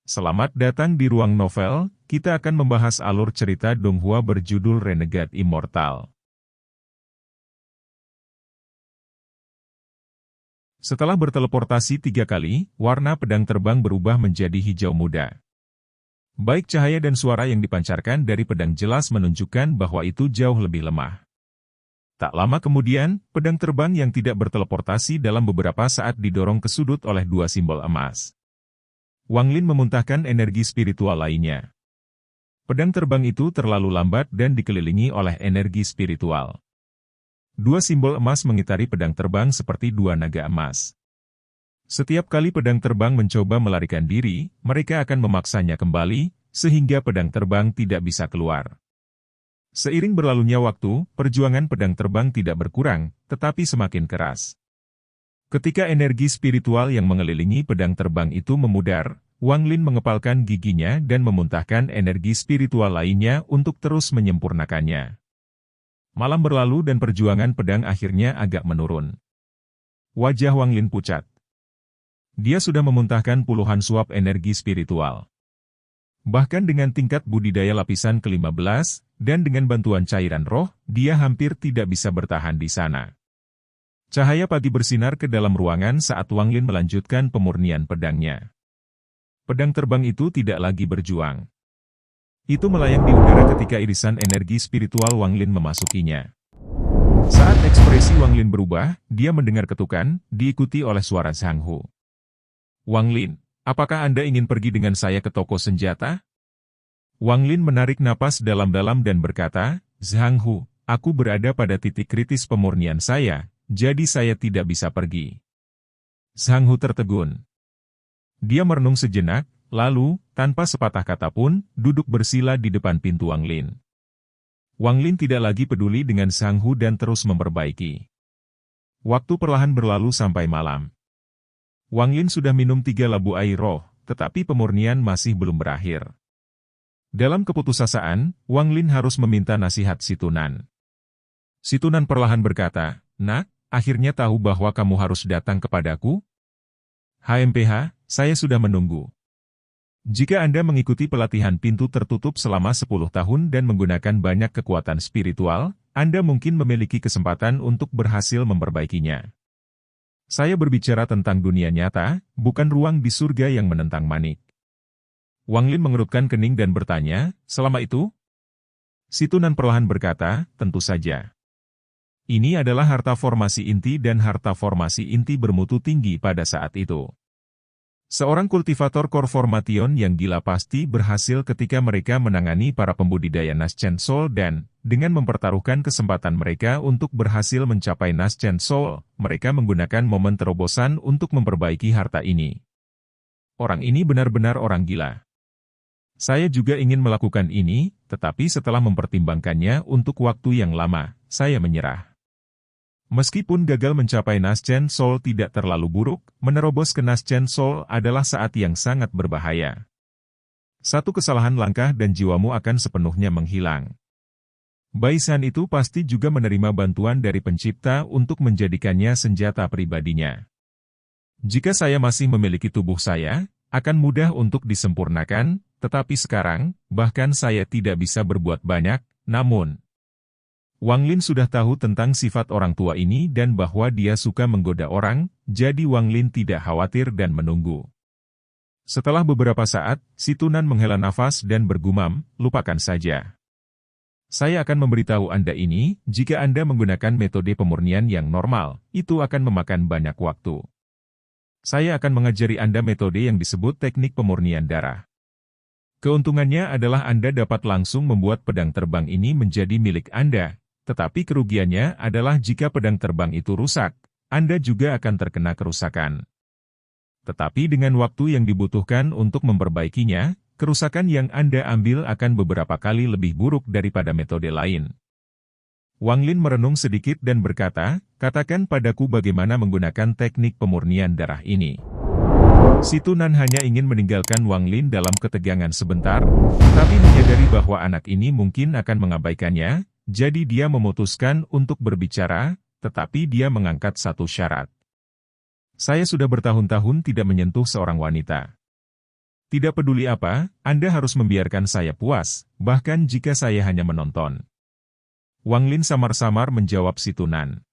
Selamat datang di Ruang Novel, kita akan membahas alur cerita Donghua berjudul Renegade Immortal. Setelah berteleportasi 3 kali, warna pedang terbang berubah menjadi hijau muda. Baik cahaya dan suara yang dipancarkan dari pedang jelas menunjukkan bahwa itu jauh lebih lemah. Tak lama kemudian, pedang terbang yang tidak berteleportasi dalam beberapa saat didorong ke sudut oleh 2 simbol emas. Wang Lin memuntahkan energi spiritual lainnya. Pedang terbang itu terlalu lambat dan dikelilingi oleh energi spiritual. 2 simbol emas mengitari pedang terbang seperti 2 naga emas. Setiap kali pedang terbang mencoba melarikan diri, mereka akan memaksanya kembali, sehingga pedang terbang tidak bisa keluar. Seiring berlalunya waktu, perjuangan pedang terbang tidak berkurang, tetapi semakin keras. Ketika energi spiritual yang mengelilingi pedang terbang itu memudar, Wang Lin mengepalkan giginya dan memuntahkan energi spiritual lainnya untuk terus menyempurnakannya. Malam berlalu dan perjuangan pedang akhirnya agak menurun. Wajah Wang Lin pucat. Dia sudah memuntahkan puluhan suap energi spiritual. Bahkan dengan tingkat budidaya lapisan ke-15, dan dengan bantuan cairan roh, dia hampir tidak bisa bertahan di sana. Cahaya pagi bersinar ke dalam ruangan saat Wang Lin melanjutkan pemurnian pedangnya. Pedang terbang itu tidak lagi berjuang. Itu melayang di udara ketika irisan energi spiritual Wang Lin memasukinya. Saat ekspresi Wang Lin berubah, dia mendengar ketukan, diikuti oleh suara Zhang Hu. Wang Lin, apakah Anda ingin pergi dengan saya ke toko senjata? Wang Lin menarik napas dalam-dalam dan berkata, Zhang Hu, aku berada pada titik kritis pemurnian saya, jadi saya tidak bisa pergi. Zhang Hu tertegun. Dia merenung sejenak, lalu, tanpa sepatah kata pun, duduk bersila di depan pintu Wang Lin. Wang Lin tidak lagi peduli dengan Zhang Hu dan terus memperbaiki. Waktu perlahan berlalu sampai malam. Wang Lin sudah minum 3 labu air roh, tetapi pemurnian masih belum berakhir. Dalam keputusasaan, Wang Lin harus meminta nasihat si Tunan. Si Tunan perlahan berkata, Nak, akhirnya tahu bahwa kamu harus datang kepadaku? HMPH, saya sudah menunggu. Jika Anda mengikuti pelatihan pintu tertutup selama 10 tahun dan menggunakan banyak kekuatan spiritual, Anda mungkin memiliki kesempatan untuk berhasil memperbaikinya. Saya berbicara tentang dunia nyata, bukan ruang di surga yang menentang manik. Wang Lin mengerutkan kening dan bertanya, selama itu? Si Tunan perlahan berkata, tentu saja. Ini adalah harta formasi inti dan harta formasi inti bermutu tinggi pada saat itu. Seorang kultivator core formation yang gila pasti berhasil ketika mereka menangani para pembudidaya Nascent Soul dan, dengan mempertaruhkan kesempatan mereka untuk berhasil mencapai Nascent Soul, mereka menggunakan momen terobosan untuk memperbaiki harta ini. Orang ini benar-benar orang gila. Saya juga ingin melakukan ini, tetapi setelah mempertimbangkannya untuk waktu yang lama, saya menyerah. Meskipun gagal mencapai Nascent Soul tidak terlalu buruk, menerobos ke Nascent Soul adalah saat yang sangat berbahaya. Satu kesalahan langkah dan jiwamu akan sepenuhnya menghilang. Baisan itu pasti juga menerima bantuan dari pencipta untuk menjadikannya senjata pribadinya. Jika saya masih memiliki tubuh saya, akan mudah untuk disempurnakan, tetapi sekarang, bahkan saya tidak bisa berbuat banyak, namun Wang Lin sudah tahu tentang sifat orang tua ini dan bahwa dia suka menggoda orang, jadi Wang Lin tidak khawatir dan menunggu. Setelah beberapa saat, si Tunan menghela nafas dan bergumam, lupakan saja. Saya akan memberitahu Anda ini, jika Anda menggunakan metode pemurnian yang normal, itu akan memakan banyak waktu. Saya akan mengajari Anda metode yang disebut teknik pemurnian darah. Keuntungannya adalah Anda dapat langsung membuat pedang terbang ini menjadi milik Anda. Tetapi kerugiannya adalah jika pedang terbang itu rusak, Anda juga akan terkena kerusakan. Tetapi dengan waktu yang dibutuhkan untuk memperbaikinya, kerusakan yang Anda ambil akan beberapa kali lebih buruk daripada metode lain. Wang Lin merenung sedikit dan berkata, katakan padaku bagaimana menggunakan teknik pemurnian darah ini. Si Tunan hanya ingin meninggalkan Wang Lin dalam ketegangan sebentar, tapi menyadari bahwa anak ini mungkin akan mengabaikannya, jadi dia memutuskan untuk berbicara, tetapi dia mengangkat satu syarat. Saya sudah bertahun-tahun tidak menyentuh seorang wanita. Tidak peduli apa, Anda harus membiarkan saya puas, bahkan jika saya hanya menonton. Wang Lin samar-samar menjawab si Tunan.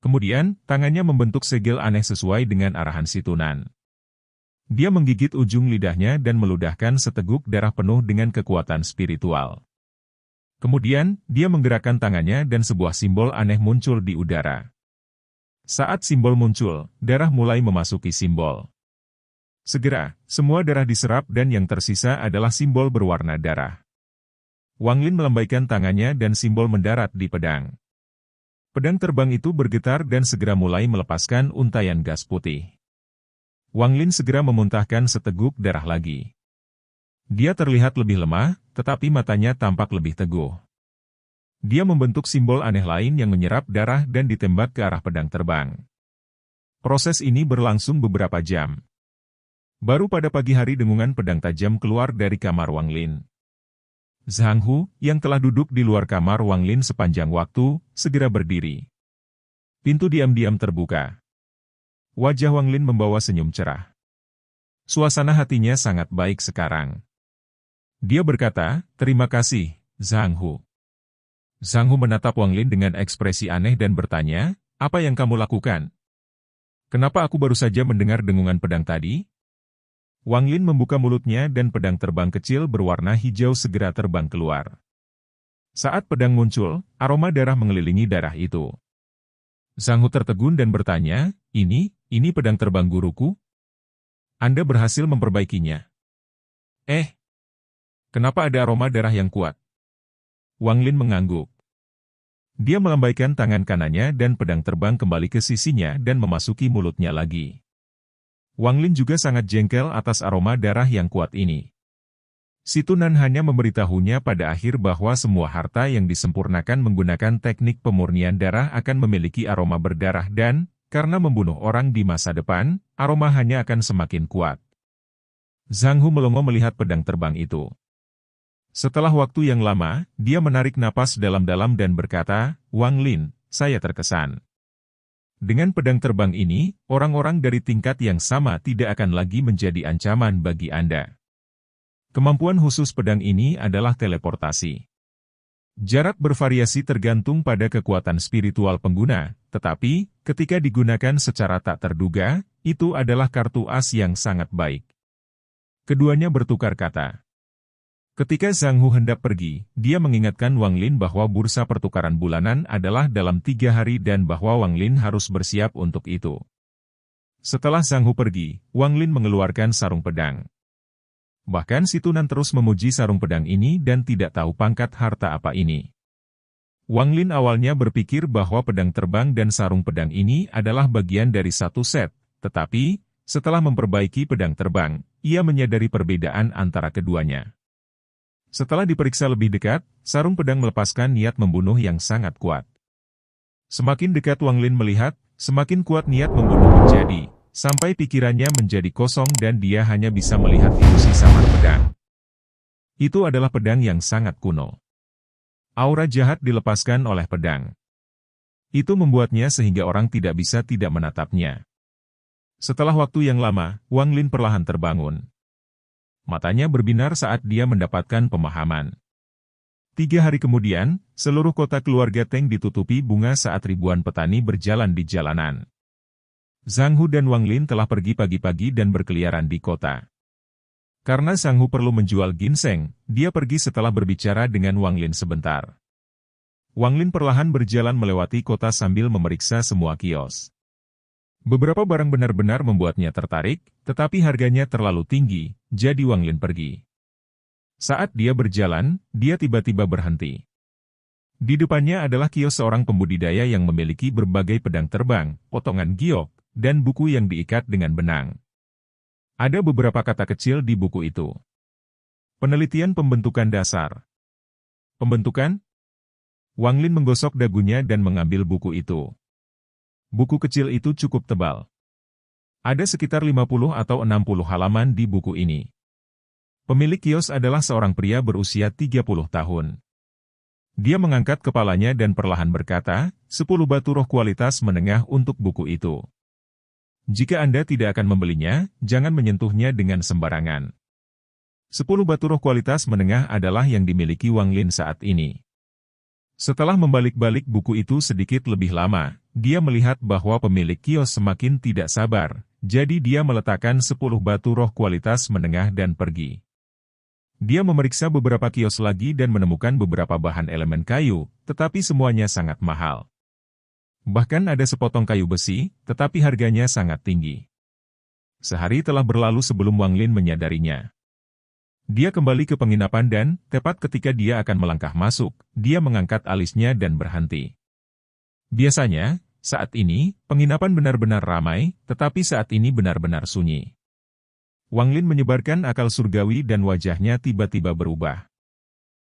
Kemudian, tangannya membentuk segel aneh sesuai dengan arahan si Tunan. Dia menggigit ujung lidahnya dan meludahkan seteguk darah penuh dengan kekuatan spiritual. Kemudian, dia menggerakkan tangannya dan sebuah simbol aneh muncul di udara. Saat simbol muncul, darah mulai memasuki simbol. Segera, semua darah diserap dan yang tersisa adalah simbol berwarna darah. Wang Lin melambaikan tangannya dan simbol mendarat di pedang. Pedang terbang itu bergetar dan segera mulai melepaskan untaian gas putih. Wang Lin segera memuntahkan seteguk darah lagi. Dia terlihat lebih lemah, tetapi matanya tampak lebih teguh. Dia membentuk simbol aneh lain yang menyerap darah dan ditembak ke arah pedang terbang. Proses ini berlangsung beberapa jam. Baru pada pagi hari dengungan pedang tajam keluar dari kamar Wang Lin. Zhang Hu, yang telah duduk di luar kamar Wang Lin sepanjang waktu, segera berdiri. Pintu diam-diam terbuka. Wajah Wang Lin membawa senyum cerah. Suasana hatinya sangat baik sekarang. Dia berkata, "Terima kasih, Zhang Hu." Zhang Hu menatap Wang Lin dengan ekspresi aneh dan bertanya, "Apa yang kamu lakukan? Kenapa aku baru saja mendengar dengungan pedang tadi?" Wang Lin membuka mulutnya dan pedang terbang kecil berwarna hijau segera terbang keluar. Saat pedang muncul, aroma darah mengelilingi darah itu. Zhang Hu tertegun dan bertanya, ini pedang terbang guruku? Anda berhasil memperbaikinya. Kenapa ada aroma darah yang kuat? Wang Lin mengangguk. Dia melambaikan tangan kanannya dan pedang terbang kembali ke sisinya dan memasuki mulutnya lagi. Wang Lin juga sangat jengkel atas aroma darah yang kuat ini. Si Tunan hanya memberitahunya pada akhir bahwa semua harta yang disempurnakan menggunakan teknik pemurnian darah akan memiliki aroma berdarah dan, karena membunuh orang di masa depan, aroma hanya akan semakin kuat. Zhang Hu melongo melihat pedang terbang itu. Setelah waktu yang lama, dia menarik napas dalam-dalam dan berkata, "Wang Lin, saya terkesan. Dengan pedang terbang ini, orang-orang dari tingkat yang sama tidak akan lagi menjadi ancaman bagi Anda. Kemampuan khusus pedang ini adalah teleportasi. Jarak bervariasi tergantung pada kekuatan spiritual pengguna, tetapi, ketika digunakan secara tak terduga, itu adalah kartu as yang sangat baik." Keduanya bertukar kata. Ketika Zhang Hu hendak pergi, dia mengingatkan Wang Lin bahwa bursa pertukaran bulanan adalah dalam 3 hari dan bahwa Wang Lin harus bersiap untuk itu. Setelah Zhang Hu pergi, Wang Lin mengeluarkan sarung pedang. Bahkan si Tunan terus memuji sarung pedang ini dan tidak tahu pangkat harta apa ini. Wang Lin awalnya berpikir bahwa pedang terbang dan sarung pedang ini adalah bagian dari satu set, tetapi, setelah memperbaiki pedang terbang, ia menyadari perbedaan antara keduanya. Setelah diperiksa lebih dekat, sarung pedang melepaskan niat membunuh yang sangat kuat. Semakin dekat Wang Lin melihat, semakin kuat niat membunuh menjadi, sampai pikirannya menjadi kosong dan dia hanya bisa melihat ilusi samar pedang. Itu adalah pedang yang sangat kuno. Aura jahat dilepaskan oleh pedang. Itu membuatnya sehingga orang tidak bisa tidak menatapnya. Setelah waktu yang lama, Wang Lin perlahan terbangun. Matanya berbinar saat dia mendapatkan pemahaman. 3 hari kemudian, seluruh kota keluarga Teng ditutupi bunga saat ribuan petani berjalan di jalanan. Zhang Hu dan Wang Lin telah pergi pagi-pagi dan berkeliaran di kota. Karena Zhang Hu perlu menjual ginseng, dia pergi setelah berbicara dengan Wang Lin sebentar. Wang Lin perlahan berjalan melewati kota sambil memeriksa semua kios. Beberapa barang benar-benar membuatnya tertarik, tetapi harganya terlalu tinggi, jadi Wang Lin pergi. Saat dia berjalan, dia tiba-tiba berhenti. Di depannya adalah kios seorang pembudidaya yang memiliki berbagai pedang terbang, potongan giok, dan buku yang diikat dengan benang. Ada beberapa kata kecil di buku itu. Penelitian pembentukan dasar. Pembentukan? Wang Lin menggosok dagunya dan mengambil buku itu. Buku kecil itu cukup tebal. Ada sekitar 50 atau 60 halaman di buku ini. Pemilik kios adalah seorang pria berusia 30 tahun. Dia mengangkat kepalanya dan perlahan berkata, 10 batu roh kualitas menengah untuk buku itu. Jika Anda tidak akan membelinya, jangan menyentuhnya dengan sembarangan. 10 batu roh kualitas menengah adalah yang dimiliki Wang Lin saat ini. Setelah membalik-balik buku itu sedikit lebih lama, dia melihat bahwa pemilik kios semakin tidak sabar, jadi dia meletakkan 10 batu roh kualitas menengah dan pergi. Dia memeriksa beberapa kios lagi dan menemukan beberapa bahan elemen kayu, tetapi semuanya sangat mahal. Bahkan ada sepotong kayu besi, tetapi harganya sangat tinggi. Sehari telah berlalu sebelum Wang Lin menyadarinya. Dia kembali ke penginapan dan, tepat ketika dia akan melangkah masuk, dia mengangkat alisnya dan berhenti. Biasanya, saat ini, penginapan benar-benar ramai, tetapi saat ini benar-benar sunyi. Wang Lin menyebarkan akal surgawi dan wajahnya tiba-tiba berubah.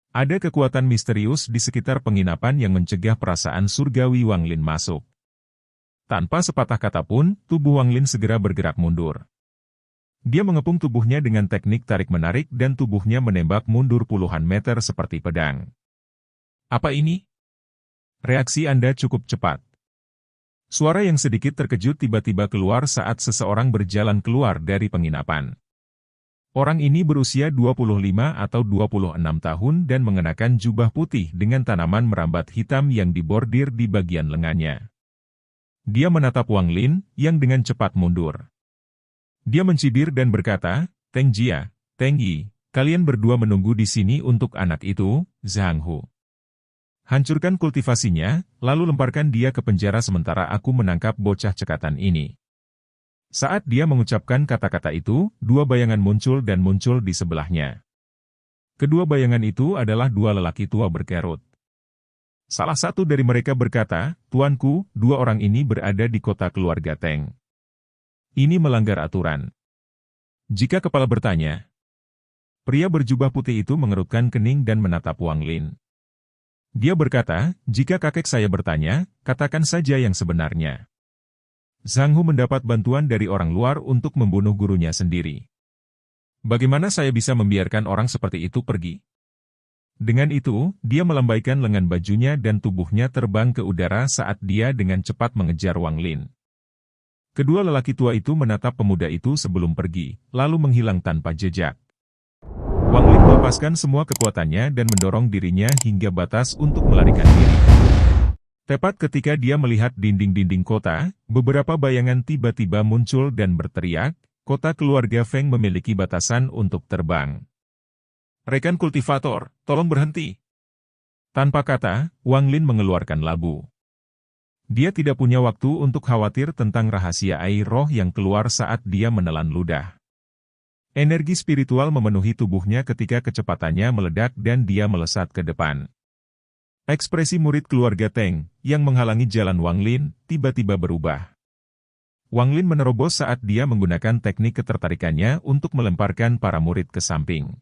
Ada kekuatan misterius di sekitar penginapan yang mencegah perasaan surgawi Wang Lin masuk. Tanpa sepatah kata pun, tubuh Wang Lin segera bergerak mundur. Dia mengepung tubuhnya dengan teknik tarik-menarik dan tubuhnya menembak mundur puluhan meter seperti pedang. Apa ini? Reaksi Anda cukup cepat. Suara yang sedikit terkejut tiba-tiba keluar saat seseorang berjalan keluar dari penginapan. Orang ini berusia 25 atau 26 tahun dan mengenakan jubah putih dengan tanaman merambat hitam yang dibordir di bagian lengannya. Dia menatap Wang Lin, yang dengan cepat mundur. Dia mencibir dan berkata, "Teng Jia, Teng Yi, kalian berdua menunggu di sini untuk anak itu, Zhang Hu. Hancurkan kultivasinya, lalu lemparkan dia ke penjara sementara aku menangkap bocah cekatan ini." Saat dia mengucapkan kata-kata itu, dua bayangan muncul dan muncul di sebelahnya. Kedua bayangan itu adalah dua lelaki tua berkerut. Salah satu dari mereka berkata, "Tuanku, dua orang ini berada di kota keluarga Teng. Ini melanggar aturan." Jika kepala bertanya, pria berjubah putih itu mengerutkan kening dan menatap Wang Lin. Dia berkata, "Jika kakek saya bertanya, katakan saja yang sebenarnya. Zhang Hu mendapat bantuan dari orang luar untuk membunuh gurunya sendiri. Bagaimana saya bisa membiarkan orang seperti itu pergi?" Dengan itu, dia melambaikan lengan bajunya dan tubuhnya terbang ke udara saat dia dengan cepat mengejar Wang Lin. Kedua lelaki tua itu menatap pemuda itu sebelum pergi, lalu menghilang tanpa jejak. Wang Lin melepaskan semua kekuatannya dan mendorong dirinya hingga batas untuk melarikan diri. Tepat ketika dia melihat dinding-dinding kota, beberapa bayangan tiba-tiba muncul dan berteriak, "Kota keluarga Feng memiliki batasan untuk terbang. Rekan kultivator, tolong berhenti." Tanpa kata, Wang Lin mengeluarkan labu. Dia tidak punya waktu untuk khawatir tentang rahasia air roh yang keluar saat dia menelan ludah. Energi spiritual memenuhi tubuhnya ketika kecepatannya meledak dan dia melesat ke depan. Ekspresi murid keluarga Teng, yang menghalangi jalan Wang Lin, tiba-tiba berubah. Wang Lin menerobos saat dia menggunakan teknik ketertarikannya untuk melemparkan para murid ke samping.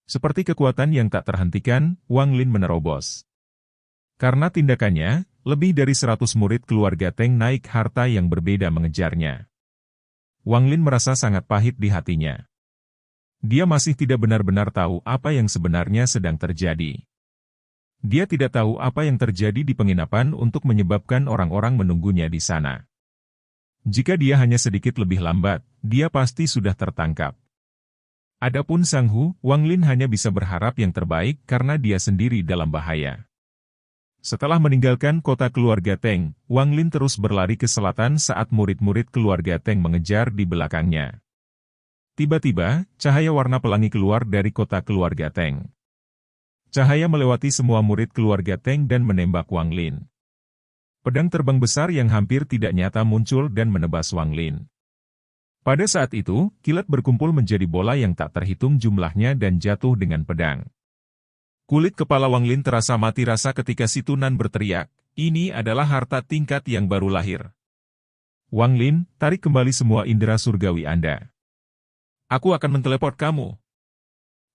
Seperti kekuatan yang tak terhentikan, Wang Lin menerobos. Karena tindakannya, lebih dari 100 murid keluarga Teng naik harta yang berbeda mengejarnya. Wang Lin merasa sangat pahit di hatinya. Dia masih tidak benar-benar tahu apa yang sebenarnya sedang terjadi. Dia tidak tahu apa yang terjadi di penginapan untuk menyebabkan orang-orang menunggunya di sana. Jika dia hanya sedikit lebih lambat, dia pasti sudah tertangkap. Adapun Zhang Hu, Wang Lin hanya bisa berharap yang terbaik karena dia sendiri dalam bahaya. Setelah meninggalkan kota keluarga Teng, Wang Lin terus berlari ke selatan saat murid-murid keluarga Teng mengejar di belakangnya. Tiba-tiba, cahaya warna pelangi keluar dari kota keluarga Teng. Cahaya melewati semua murid keluarga Teng dan menembak Wang Lin. Pedang terbang besar yang hampir tidak nyata muncul dan menebas Wang Lin. Pada saat itu, kilat berkumpul menjadi bola yang tak terhitung jumlahnya dan jatuh dengan pedang. Kulit kepala Wang Lin terasa mati rasa ketika si Tunan berteriak, "Ini adalah harta tingkat yang baru lahir. Wang Lin, tarik kembali semua indera surgawi Anda. Aku akan menteleport kamu."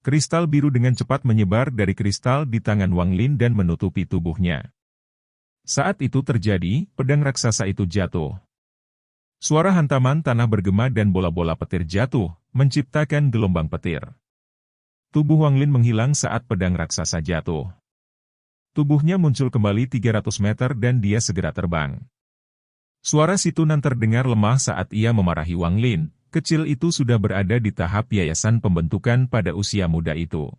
Kristal biru dengan cepat menyebar dari kristal di tangan Wang Lin dan menutupi tubuhnya. Saat itu terjadi, pedang raksasa itu jatuh. Suara hantaman tanah bergema dan bola-bola petir jatuh, menciptakan gelombang petir. Tubuh Wang Lin menghilang saat pedang raksasa jatuh. Tubuhnya muncul kembali 300 meter dan dia segera terbang. Suara si Tunan terdengar lemah saat ia memarahi Wang Lin, kecil itu sudah berada di tahap yayasan pembentukan pada usia muda itu.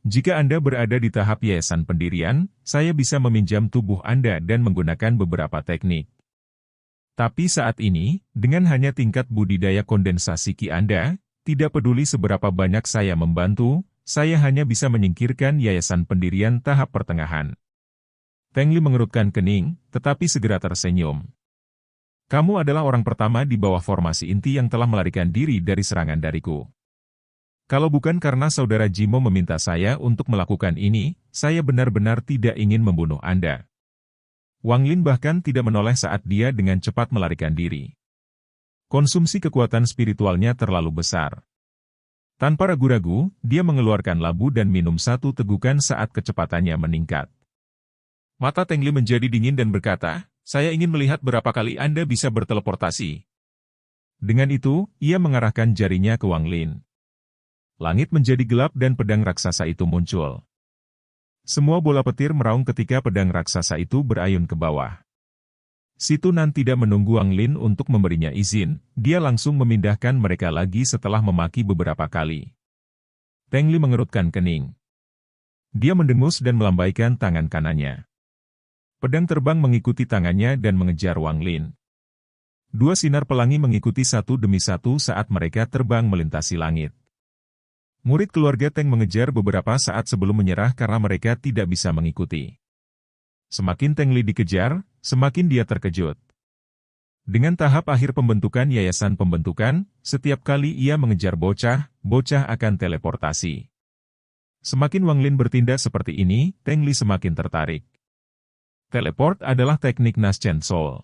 Jika Anda berada di tahap yayasan pendirian, saya bisa meminjam tubuh Anda dan menggunakan beberapa teknik. Tapi saat ini, dengan hanya tingkat budidaya kondensasi Qi Anda, tidak peduli seberapa banyak saya membantu, saya hanya bisa menyingkirkan yayasan pendirian tahap pertengahan. Teng Li mengerutkan kening, tetapi segera tersenyum. Kamu adalah orang pertama di bawah formasi inti yang telah melarikan diri dari serangan dariku. Kalau bukan karena saudara Jimo meminta saya untuk melakukan ini, saya benar-benar tidak ingin membunuh Anda. Wang Lin bahkan tidak menoleh saat dia dengan cepat melarikan diri. Konsumsi kekuatan spiritualnya terlalu besar. Tanpa ragu-ragu, dia mengeluarkan labu dan minum satu tegukan saat kecepatannya meningkat. Mata Teng Li menjadi dingin dan berkata, saya ingin melihat berapa kali Anda bisa berteleportasi. Dengan itu, ia mengarahkan jarinya ke Wang Lin. Langit menjadi gelap dan pedang raksasa itu muncul. Semua bola petir meraung ketika pedang raksasa itu berayun ke bawah. Si Tunan tidak menunggu Wang Lin untuk memberinya izin, dia langsung memindahkan mereka lagi setelah memaki beberapa kali. Teng Li mengerutkan kening. Dia mendengus dan melambaikan tangan kanannya. Pedang terbang mengikuti tangannya dan mengejar Wang Lin. Dua sinar pelangi mengikuti satu demi satu saat mereka terbang melintasi langit. Murid keluarga Teng mengejar beberapa saat sebelum menyerah karena mereka tidak bisa mengikuti. Semakin Teng Li dikejar, semakin dia terkejut. Dengan tahap akhir pembentukan yayasan pembentukan, setiap kali ia mengejar bocah, bocah akan teleportasi. Semakin Wang Lin bertindak seperti ini, Teng Li semakin tertarik. Teleport adalah teknik Naschen Soul.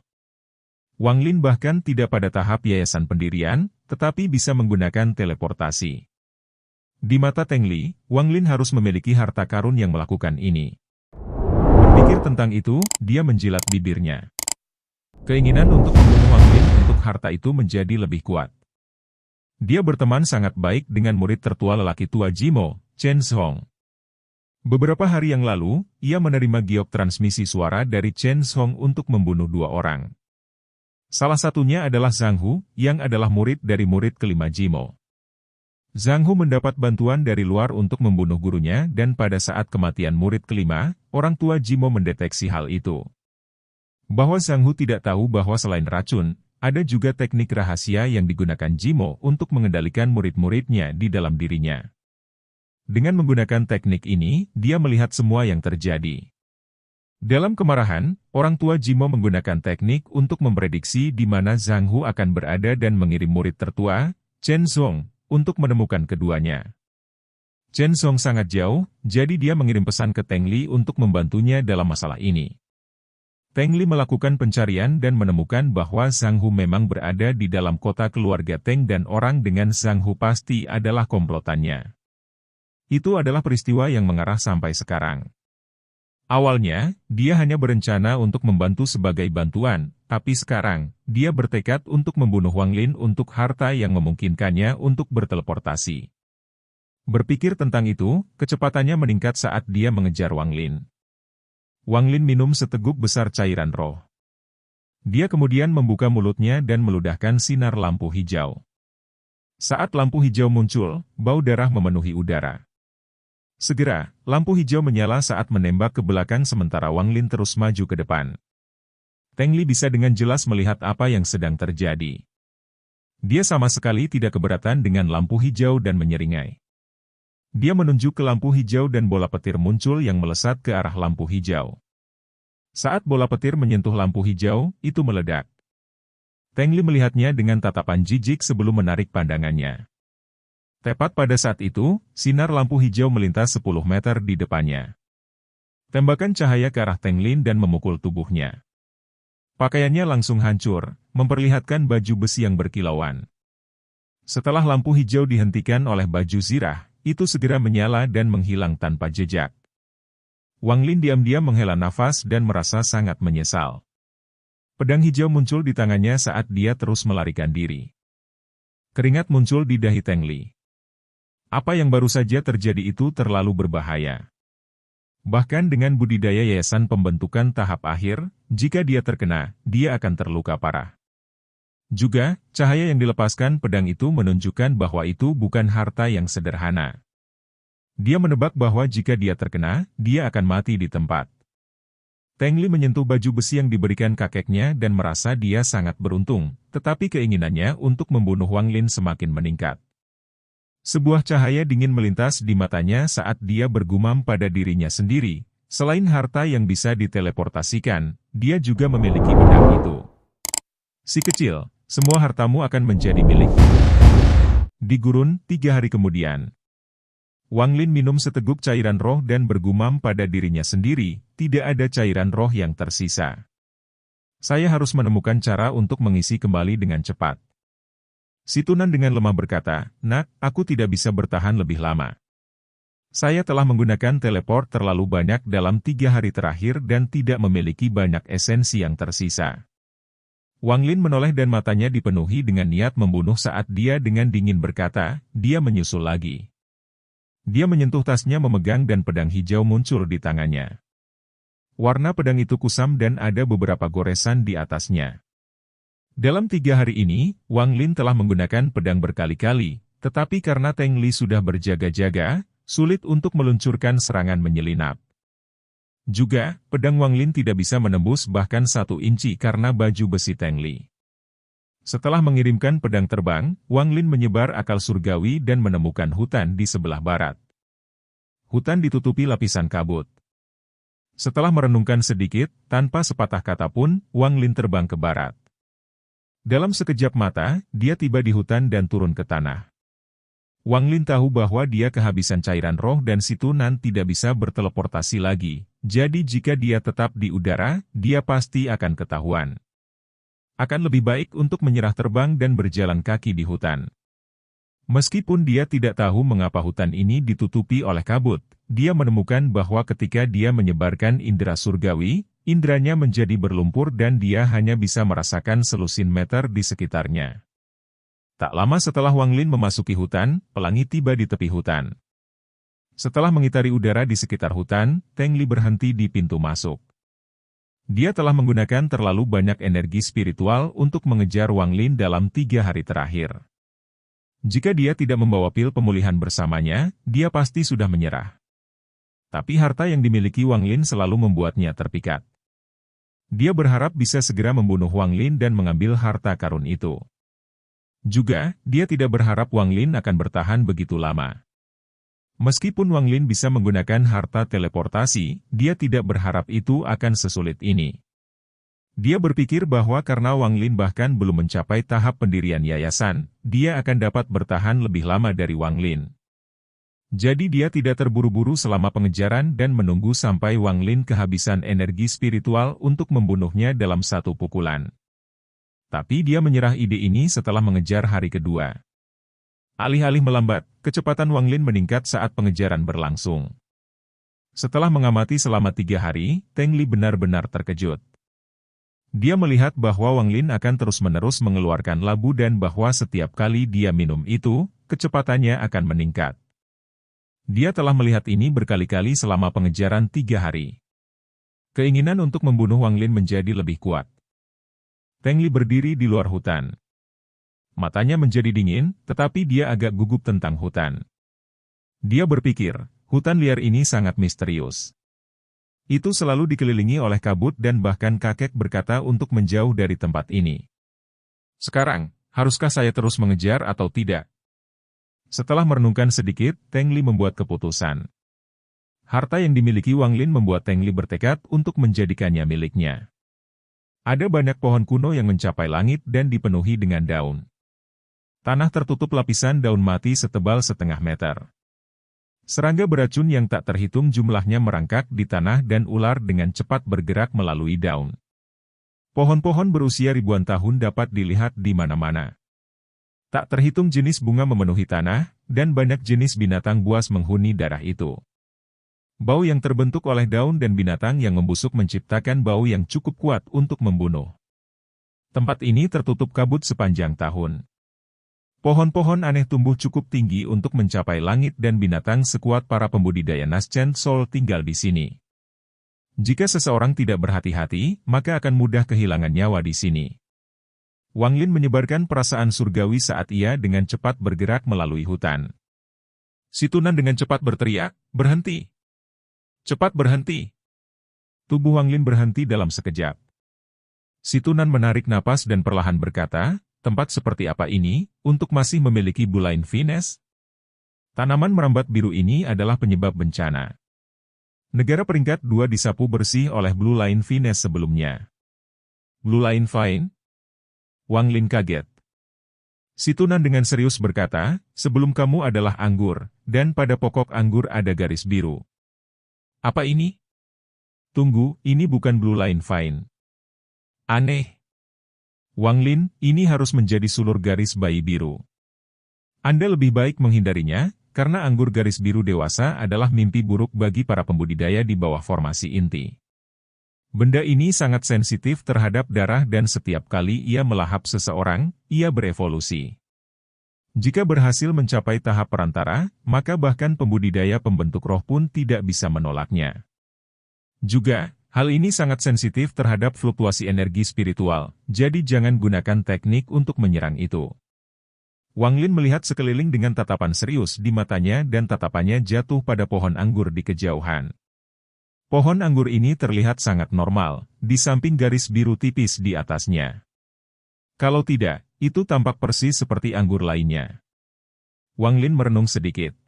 Wang Lin bahkan tidak pada tahap yayasan pendirian, tetapi bisa menggunakan teleportasi. Di mata Teng Li, Wang Lin harus memiliki harta karun yang melakukan ini. Berpikir tentang itu, dia menjilat bibirnya. Keinginan untuk membunuh Wang Lin untuk harta itu menjadi lebih kuat. Dia berteman sangat baik dengan murid tertua lelaki tua Jimo, Chen Zhong. Beberapa hari yang lalu, ia menerima giok transmisi suara dari Chen Zhong untuk membunuh dua orang. Salah satunya adalah Zhang Hu, yang adalah murid dari murid kelima Jimo. Zhang Hu mendapat bantuan dari luar untuk membunuh gurunya dan pada saat kematian murid kelima, orang tua Jimo mendeteksi hal itu. Bahwa Zhang Hu tidak tahu bahwa selain racun, ada juga teknik rahasia yang digunakan Jimo untuk mengendalikan murid-muridnya di dalam dirinya. Dengan menggunakan teknik ini, dia melihat semua yang terjadi. Dalam kemarahan, orang tua Jimo menggunakan teknik untuk memprediksi di mana Zhang Hu akan berada dan mengirim murid tertua, Chen Zhong, untuk menemukan keduanya. Chen Zhong sangat jauh, jadi dia mengirim pesan ke Teng Li untuk membantunya dalam masalah ini. Teng Li melakukan pencarian dan menemukan bahwa Zhang Hu memang berada di dalam kota keluarga Teng dan orang dengan Zhang Hu pasti adalah komplotannya. Itu adalah peristiwa yang mengarah sampai sekarang. Awalnya, dia hanya berencana untuk membantu sebagai bantuan, tapi sekarang, dia bertekad untuk membunuh Wang Lin untuk harta yang memungkinkannya untuk berteleportasi. Berpikir tentang itu, kecepatannya meningkat saat dia mengejar Wang Lin. Wang Lin minum seteguk besar cairan roh. Dia kemudian membuka mulutnya dan meludahkan sinar lampu hijau. Saat lampu hijau muncul, bau darah memenuhi udara. Segera, lampu hijau menyala saat menembak ke belakang sementara Wang Lin terus maju ke depan. Teng Li bisa dengan jelas melihat apa yang sedang terjadi. Dia sama sekali tidak keberatan dengan lampu hijau dan menyeringai. Dia menunjuk ke lampu hijau dan bola petir muncul yang melesat ke arah lampu hijau. Saat bola petir menyentuh lampu hijau, itu meledak. Teng Li melihatnya dengan tatapan jijik sebelum menarik pandangannya. Tepat pada saat itu, sinar lampu hijau melintas 10 meter di depannya. Tembakan cahaya ke arah Teng Lin dan memukul tubuhnya. Pakaiannya langsung hancur, memperlihatkan baju besi yang berkilauan. Setelah lampu hijau dihentikan oleh baju zirah, itu segera menyala dan menghilang tanpa jejak. Wang Lin diam-diam menghela nafas dan merasa sangat menyesal. Pedang hijau muncul di tangannya saat dia terus melarikan diri. Keringat muncul di dahi Teng Li. Apa yang baru saja terjadi itu terlalu berbahaya. Bahkan dengan budidaya yayasan pembentukan tahap akhir, jika dia terkena, dia akan terluka parah. Juga, cahaya yang dilepaskan pedang itu menunjukkan bahwa itu bukan harta yang sederhana. Dia menebak bahwa jika dia terkena, dia akan mati di tempat. Teng Li menyentuh baju besi yang diberikan kakeknya dan merasa dia sangat beruntung, tetapi keinginannya untuk membunuh Wang Lin semakin meningkat. Sebuah cahaya dingin melintas di matanya saat dia bergumam pada dirinya sendiri. Selain harta yang bisa diteleportasikan, dia juga memiliki pedang itu. Si kecil, semua hartamu akan menjadi milikku. Di gurun, 3 hari kemudian, Wang Lin minum seteguk cairan roh dan bergumam pada dirinya sendiri, tidak ada cairan roh yang tersisa. Saya harus menemukan cara untuk mengisi kembali dengan cepat. Si Tunan dengan lemah berkata, "Nak, aku tidak bisa bertahan lebih lama. Saya telah menggunakan teleport terlalu banyak dalam 3 hari terakhir dan tidak memiliki banyak esensi yang tersisa." Wang Lin menoleh dan matanya dipenuhi dengan niat membunuh saat dia dengan dingin berkata, dia menyusul lagi. Dia menyentuh tasnya memegang dan pedang hijau muncul di tangannya. Warna pedang itu kusam dan ada beberapa goresan di atasnya. Dalam 3 hari ini, Wang Lin telah menggunakan pedang berkali-kali, tetapi karena Teng Li sudah berjaga-jaga, sulit untuk meluncurkan serangan menyelinap. Juga, pedang Wang Lin tidak bisa menembus bahkan 1 inci karena baju besi Teng Li. Setelah mengirimkan pedang terbang, Wang Lin menyebar akal surgawi dan menemukan hutan di sebelah barat. Hutan ditutupi lapisan kabut. Setelah merenungkan sedikit, tanpa sepatah kata pun, Wang Lin terbang ke barat. Dalam sekejap mata, dia tiba di hutan dan turun ke tanah. Wang Lin tahu bahwa dia kehabisan cairan roh dan si Tunan tidak bisa berteleportasi lagi, jadi jika dia tetap di udara, dia pasti akan ketahuan. Akan lebih baik untuk menyerah terbang dan berjalan kaki di hutan. Meskipun dia tidak tahu mengapa hutan ini ditutupi oleh kabut, dia menemukan bahwa ketika dia menyebarkan indera surgawi, inderanya menjadi berlumpur dan dia hanya bisa merasakan selusin meter di sekitarnya. Tak lama setelah Wang Lin memasuki hutan, pelangi tiba di tepi hutan. Setelah mengitari udara di sekitar hutan, Teng Li berhenti di pintu masuk. Dia telah menggunakan terlalu banyak energi spiritual untuk mengejar Wang Lin dalam 3 hari terakhir. Jika dia tidak membawa pil pemulihan bersamanya, dia pasti sudah menyerah. Tapi harta yang dimiliki Wang Lin selalu membuatnya terpikat. Dia berharap bisa segera membunuh Wang Lin dan mengambil harta karun itu. Juga, dia tidak berharap Wang Lin akan bertahan begitu lama. Meskipun Wang Lin bisa menggunakan harta teleportasi, dia tidak berharap itu akan sesulit ini. Dia berpikir bahwa karena Wang Lin bahkan belum mencapai tahap pendirian yayasan, dia akan dapat bertahan lebih lama dari Wang Lin. Jadi dia tidak terburu-buru selama pengejaran dan menunggu sampai Wang Lin kehabisan energi spiritual untuk membunuhnya dalam 1 pukulan. Tapi dia menyerah ide ini setelah mengejar hari kedua. Alih-alih melambat, kecepatan Wang Lin meningkat saat pengejaran berlangsung. Setelah mengamati selama 3 hari, Teng Li benar-benar terkejut. Dia melihat bahwa Wang Lin akan terus-menerus mengeluarkan labu dan bahwa setiap kali dia minum itu, kecepatannya akan meningkat. Dia telah melihat ini berkali-kali selama pengejaran 3 hari. Keinginan untuk membunuh Wang Lin menjadi lebih kuat. Teng Li berdiri di luar hutan. Matanya menjadi dingin, tetapi dia agak gugup tentang hutan. Dia berpikir, hutan liar ini sangat misterius. Itu selalu dikelilingi oleh kabut dan bahkan kakek berkata untuk menjauh dari tempat ini. Sekarang, haruskah saya terus mengejar atau tidak? Setelah merenungkan sedikit, Teng Li membuat keputusan. Harta yang dimiliki Wang Lin membuat Teng Li bertekad untuk menjadikannya miliknya. Ada banyak pohon kuno yang mencapai langit dan dipenuhi dengan daun. Tanah tertutup lapisan daun mati setebal 0,5 meter. Serangga beracun yang tak terhitung jumlahnya merangkak di tanah dan ular dengan cepat bergerak melalui daun. Pohon-pohon berusia ribuan tahun dapat dilihat di mana-mana. Tak terhitung jenis bunga memenuhi tanah, dan banyak jenis binatang buas menghuni daerah itu. Bau yang terbentuk oleh daun dan binatang yang membusuk menciptakan bau yang cukup kuat untuk membunuh. Tempat ini tertutup kabut sepanjang tahun. Pohon-pohon aneh tumbuh cukup tinggi untuk mencapai langit dan binatang sekuat para pembudidaya Naschen Soul tinggal di sini. Jika seseorang tidak berhati-hati, maka akan mudah kehilangan nyawa di sini. Wang Lin menyebarkan perasaan surgawi saat ia dengan cepat bergerak melalui hutan. Si Tunan dengan cepat berteriak, "Berhenti! Cepat berhenti!" Tubuh Wang Lin berhenti dalam sekejap. Si Tunan menarik napas dan perlahan berkata, "Tempat seperti apa ini, untuk masih memiliki Blue Line Finesse? Tanaman merambat biru ini adalah penyebab bencana. Negara peringkat 2 disapu bersih oleh Blue Line Finesse sebelumnya." "Blue Line Fine?" Wang Lin kaget. Si Tunan dengan serius berkata, "Sebelum kamu adalah anggur, dan pada pokok anggur ada garis biru." "Apa ini?" "Tunggu, ini bukan Blue Line Fine. Aneh. Wang Lin, ini harus menjadi sulur garis bayi biru. Anda lebih baik menghindarinya, karena anggur garis biru dewasa adalah mimpi buruk bagi para pembudidaya di bawah formasi inti. Benda ini sangat sensitif terhadap darah dan setiap kali ia melahap seseorang, ia berevolusi. Jika berhasil mencapai tahap perantara, maka bahkan pembudidaya pembentuk roh pun tidak bisa menolaknya. Juga, hal ini sangat sensitif terhadap fluktuasi energi spiritual, jadi jangan gunakan teknik untuk menyerang itu." Wang Lin melihat sekeliling dengan tatapan serius di matanya dan tatapannya jatuh pada pohon anggur di kejauhan. Pohon anggur ini terlihat sangat normal, di samping garis biru tipis di atasnya. Kalau tidak, itu tampak persis seperti anggur lainnya. Wang Lin merenung sedikit.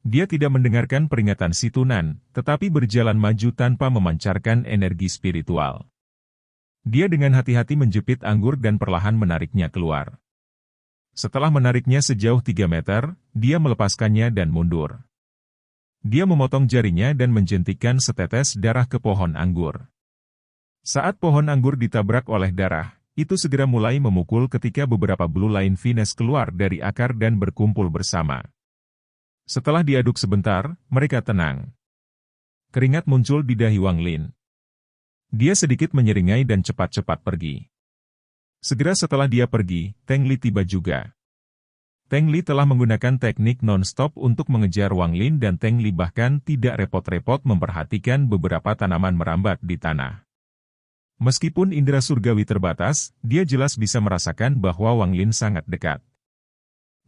Dia tidak mendengarkan peringatan si Tunan, tetapi berjalan maju tanpa memancarkan energi spiritual. Dia dengan hati-hati menjepit anggur dan perlahan menariknya keluar. Setelah menariknya sejauh 3 meter, dia melepaskannya dan mundur. Dia memotong jarinya dan menjentikkan setetes darah ke pohon anggur. Saat pohon anggur ditabrak oleh darah, itu segera mulai memukul ketika beberapa Blue Line Finesse keluar dari akar dan berkumpul bersama. Setelah diaduk sebentar, mereka tenang. Keringat muncul di dahi Wang Lin. Dia sedikit menyeringai dan cepat-cepat pergi. Segera setelah dia pergi, Teng Li tiba juga. Teng Li telah menggunakan teknik non-stop untuk mengejar Wang Lin dan Teng Li bahkan tidak repot-repot memperhatikan beberapa tanaman merambat di tanah. Meskipun indera surgawi terbatas, dia jelas bisa merasakan bahwa Wang Lin sangat dekat.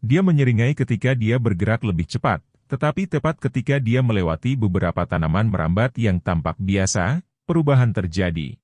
Dia menyeringai ketika dia bergerak lebih cepat, tetapi tepat ketika dia melewati beberapa tanaman merambat yang tampak biasa, perubahan terjadi.